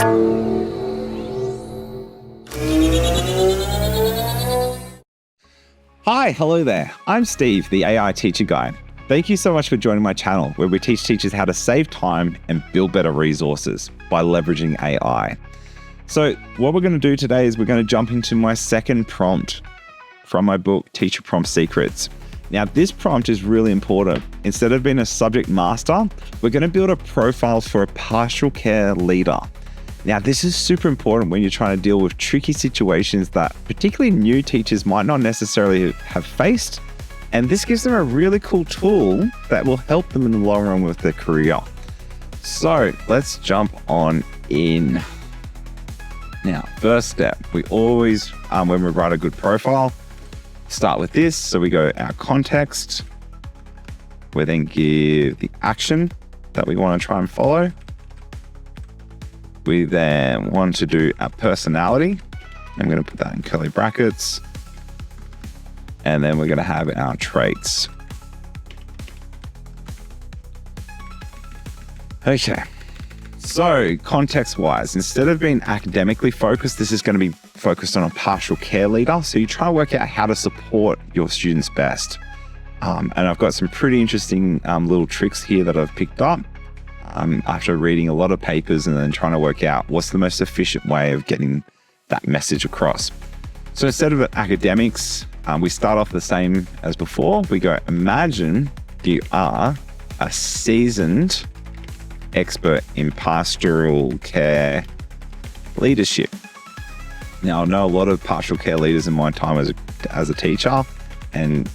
Hi, hello there. I'm Steve, the AI Teacher Guy. Thank you so much for joining my channel, where we teach teachers how to save time and build better resources by leveraging AI. So what we're going to do today is we're going to jump into my second prompt from my book, Teacher Prompt Secrets. Now, this prompt is really important. Instead of being a subject master, we're going to build a profile for a pastoral care leader. Now, this is super important when you're trying to deal with tricky situations that particularly new teachers might not necessarily have faced. And this gives them a really cool tool that will help them in the long run with their career. So let's jump on in. Now, first step, we always, when we write a good profile, start with this. So we go our context. We then give the action that we want to try and follow. We then want to do our personality. I'm going to put that in curly brackets. And then we're going to have our traits. Okay. So context-wise, instead of being academically focused, this is going to be focused on a pastoral care leader. So you try to work out how to support your students best. And I've got some pretty interesting little tricks here that I've picked up after reading a lot of papers and then trying to work out what's the most efficient way of getting that message across. So instead of academics, we start off the same as before. We go, imagine you are a seasoned expert in pastoral care leadership. Now, I know a lot of pastoral care leaders in my time as a teacher, and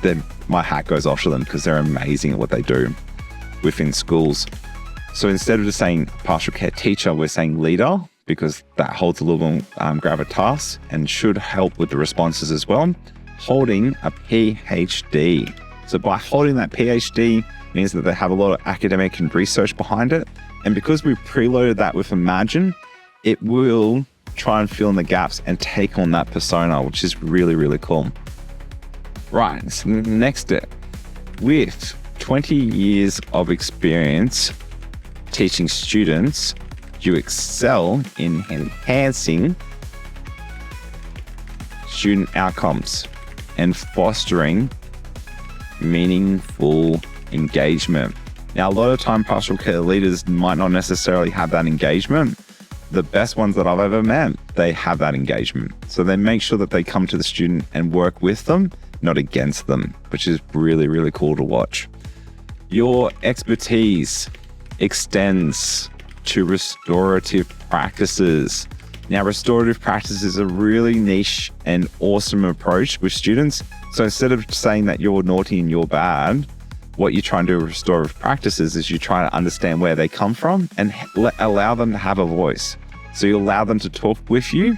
then my hat goes off to them because they're amazing at what they do within schools. So instead of just saying pastoral care teacher, we're saying leader, because that holds a little gravitas and should help with the responses as well. Holding a PhD. So by holding that PhD means that they have a lot of academic and research behind it. And because we preloaded that with Imagine, it will try and fill in the gaps and take on that persona, which is really, really cool. Right, so next step. With 20 years of experience teaching students, you excel in enhancing student outcomes and fostering meaningful engagement. Now, a lot of time, pastoral care leaders might not necessarily have that engagement. The best ones that I've ever met, they have that engagement. So they make sure that they come to the student and work with them, not against them, which is really, really cool to watch. Your expertise extends to restorative practices. Now, restorative practice is a really niche and awesome approach with students. So instead of saying that you're naughty and you're bad, what you try and do with restorative practices is you try to understand where they come from and allow them to have a voice. So you allow them to talk with you,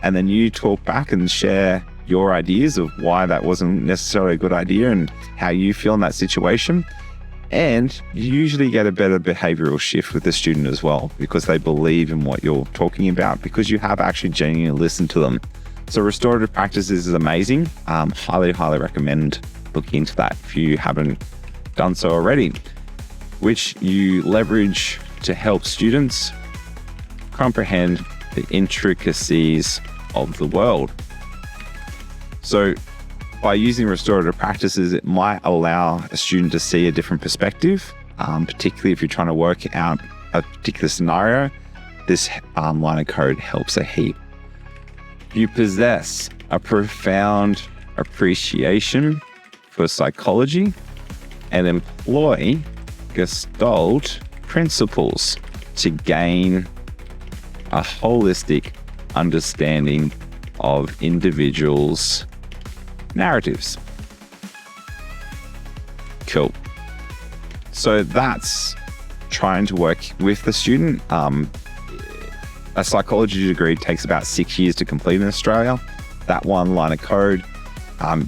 and then you talk back and share your ideas of why that wasn't necessarily a good idea and how you feel in that situation. And you usually get a better behavioral shift with the student as well, because they believe in what you're talking about, because you have actually genuinely listened to them. So restorative practices is amazing. Highly, highly recommend looking into that if you haven't done so already, which you leverage to help students comprehend the intricacies of the world. So by using restorative practices, it might allow a student to see a different perspective, particularly if you're trying to work out a particular scenario. This line of code helps a heap. You possess a profound appreciation for psychology and employ Gestalt principles to gain a holistic understanding of individuals' narratives. Cool. So that's trying to work with the student. A psychology degree takes about 6 years to complete in Australia. That one line of code,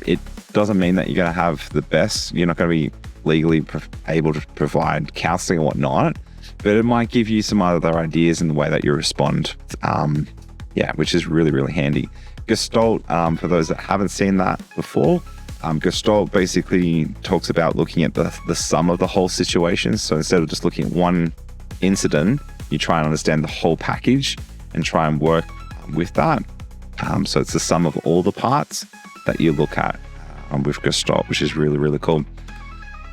it doesn't mean that you're going to have the best. You're not going to be legally able to provide counseling and whatnot, but it might give you some other ideas in the way that you respond. Which is really, really handy. Gestalt, for those that haven't seen that before, Gestalt basically talks about looking at the sum of the whole situation. So instead of just looking at one incident, you try and understand the whole package and try and work with that. So it's the sum of all the parts that you look at with Gestalt, which is really, really cool.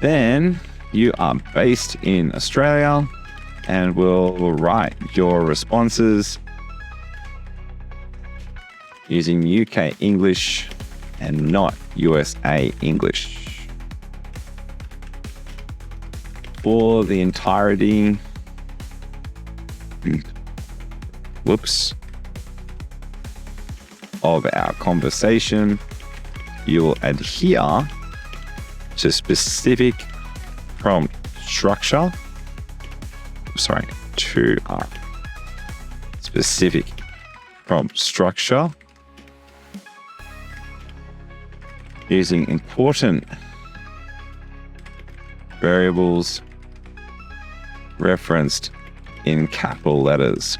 Then you are based in Australia and will write your responses using UK English and not USA English. For the entirety of our conversation, you will adhere to specific prompt structure. Specific prompt structure using important variables referenced in capital letters.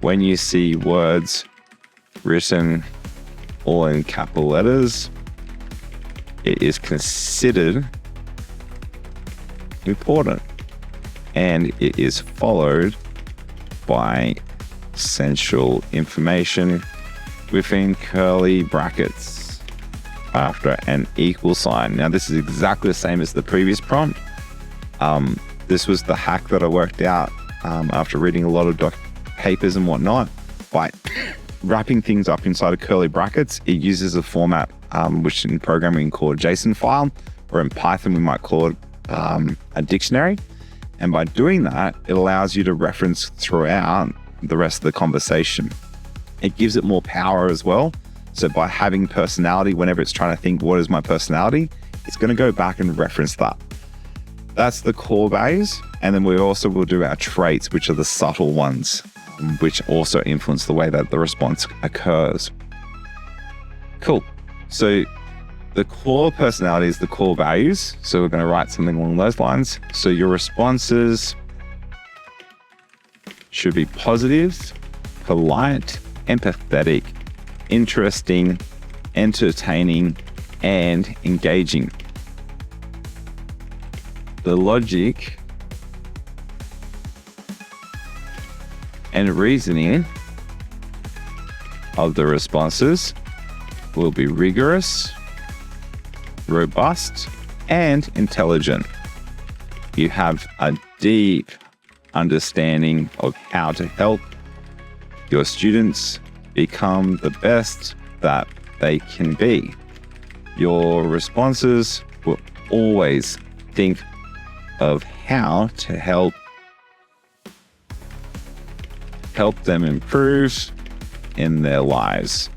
When you see words written all in capital letters, it is considered important, and it is followed by essential information within curly brackets after an equal sign. Now, this is exactly the same as the previous prompt. This was the hack that I worked out after reading a lot of papers and whatnot. By wrapping things up inside of curly brackets, it uses a format which in programming called JSON file, or in Python we might call it a dictionary. And by doing that, it allows you to reference throughout the rest of the conversation. It gives it more power as well. So by having personality, whenever it's trying to think, what is my personality? It's going to go back and reference that. That's the core values. And then we also will do our traits, which are the subtle ones, which also influence the way that the response occurs. Cool. So the core personality is the core values. So we're going to write something along those lines. So your responses should be positive, polite, empathetic, interesting, entertaining, and engaging. The logic and reasoning of the responses will be rigorous, robust, and intelligent. You have a deep understanding of how to help your students become the best that they can be. Your responses will always think of how to help them improve in their lives.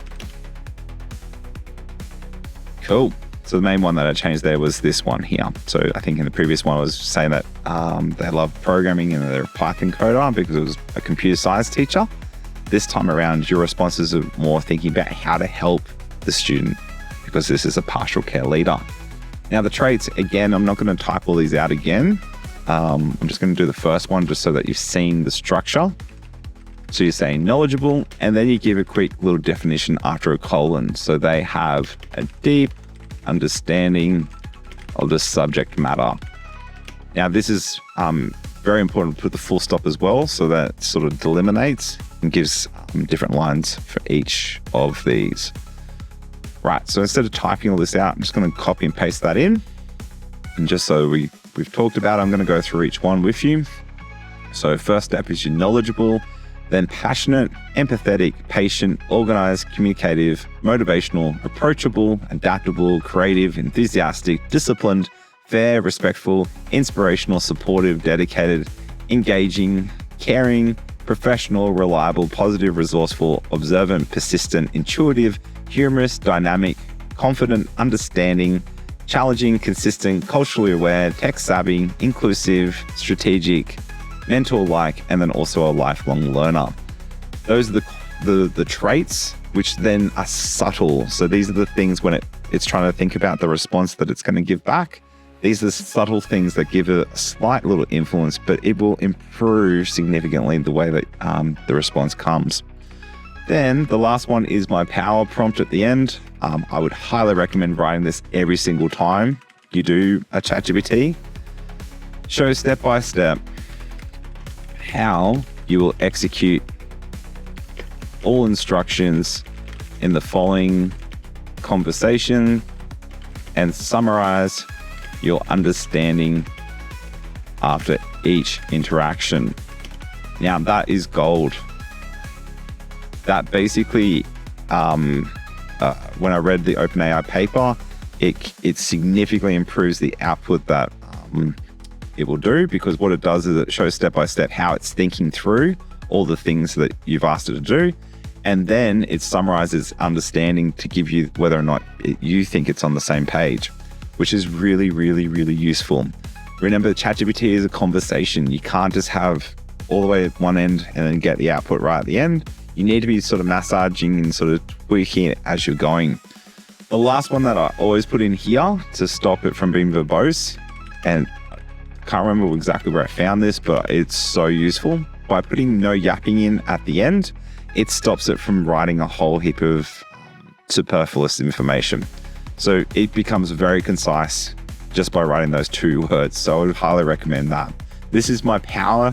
Cool. So the main one that I changed there was this one here. So I think in the previous one I was saying that they love programming and they're a Python coder because it was a computer science teacher. This time around, your responses are more thinking about how to help the student because this is a pastoral care leader. Now the traits, again, I'm not going to type all these out again. I'm just going to do the first one just so that you've seen the structure. So you're saying knowledgeable, and then you give a quick little definition after a colon. So they have a deep understanding of the subject matter. Now this is very important to put the full stop as well, so that sort of delimitates and gives different lines for each of these. Right, so instead of typing all this out, I'm just going to copy and paste that in. And just so we've talked about, I'm going to go through each one with you. So first step is you're knowledgeable, then passionate, empathetic, patient, organized, communicative, motivational, approachable, adaptable, creative, enthusiastic, disciplined, fair, respectful, inspirational, supportive, dedicated, engaging, caring, professional, reliable, positive, resourceful, observant, persistent, intuitive, humorous, dynamic, confident, understanding, challenging, consistent, culturally aware, tech savvy, inclusive, strategic, mentor-like, and then also a lifelong learner. Those are the traits which then are subtle. So these are the things when it's trying to think about the response that it's going to give back. These are the subtle things that give it a slight little influence, but it will improve significantly the way that the response comes. Then the last one is my power prompt at the end. I would highly recommend writing this every single time you do a ChatGPT. Show step by step how you will execute all instructions in the following conversation and summarize your understanding after each interaction. Now, that is gold. That basically, when I read the OpenAI paper, it significantly improves the output that it will do, because what it does is it shows step by step how it's thinking through all the things that you've asked it to do. And then it summarizes understanding to give you whether or not you think it's on the same page, which is really, really, really useful. Remember, ChatGPT is a conversation. You can't just have all the way at one end and then get the output right at the end. You need to be sort of massaging and sort of tweaking it as you're going. The last one that I always put in here to stop it from being verbose, and I can't remember exactly where I found this, but it's so useful. By putting no yapping in at the end, it stops it from writing a whole heap of superfluous information. So it becomes very concise just by writing those 2 words. So I would highly recommend that. This is my power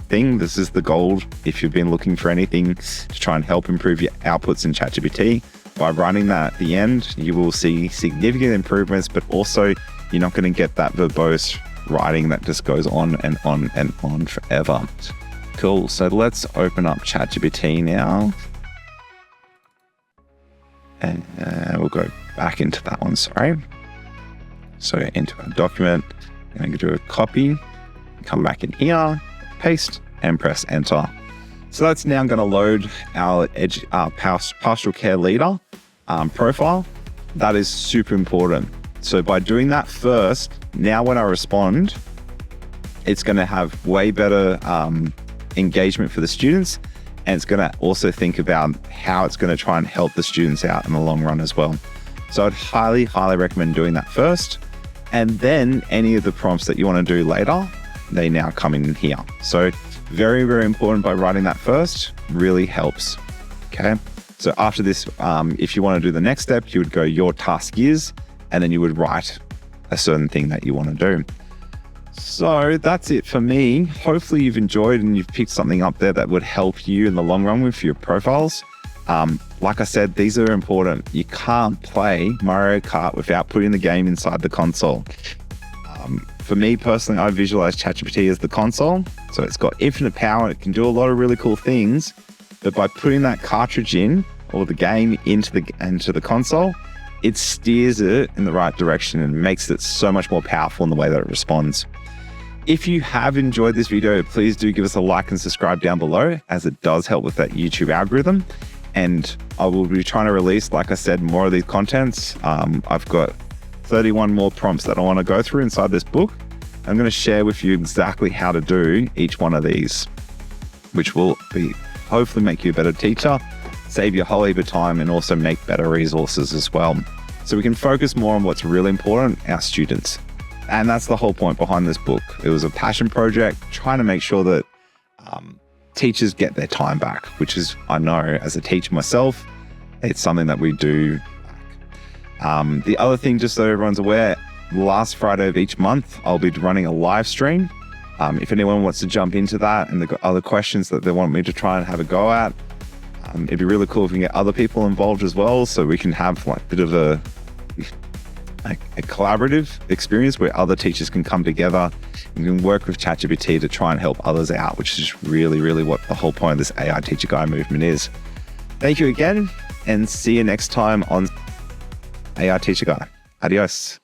thing. This is the gold. If you've been looking for anything to try and help improve your outputs in ChatGPT, by writing that at the end, you will see significant improvements, but also you're not going to get that verbose writing that just goes on and on and on forever. Cool. So let's open up ChatGPT now. And we'll go back into that one, sorry. So into our document, I'm going to do a copy, come back in here, paste, and press enter. So that's now going to load our pastoral care leader profile. That is super important. So by doing that first, now when I respond, it's going to have way better engagement for the students, and it's going to also think about how it's going to try and help the students out in the long run as well. So I'd highly, highly recommend doing that first, and then any of the prompts that you want to do later, they now come in here. So very, very important. By writing that first really helps. Okay. So after this, if you want to do the next step, you would go your task is, and then you would write a certain thing that you want to do. So that's it for me. Hopefully you've enjoyed and you've picked something up there that would help you in the long run with your profiles. Like I said, these are important. You can't play Mario Kart without putting the game inside the console. For me personally, I visualize ChatGPT as the console. So it's got infinite power. It can do a lot of really cool things. But by putting that cartridge in, or the game into the console, it steers it in the right direction and makes it so much more powerful in the way that it responds. If you have enjoyed this video, please do give us a like and subscribe down below, as it does help with that YouTube algorithm. And I will be trying to release, like I said, more of these contents. I've got 31 more prompts that I want to go through inside this book. I'm going to share with you exactly how to do each one of these, which will hopefully make you a better teacher, save you a whole heap of time, and also make better resources as well. So we can focus more on what's really important, our students. And that's the whole point behind this book. It was a passion project, trying to make sure that teachers get their time back, which is, I know as a teacher myself, it's something that we do. The other thing, just so everyone's aware, last Friday of each month, I'll be running a live stream. If anyone wants to jump into that and they've got other questions that they want me to try and have a go at, it'd be really cool if we can get other people involved as well, so we can have like a bit of a collaborative experience where other teachers can come together and can work with ChatGPT to try and help others out, which is really, really what the whole point of this AI Teacher Guide movement is. Thank you again, and see you next time on AI Teacher Guide. Adios.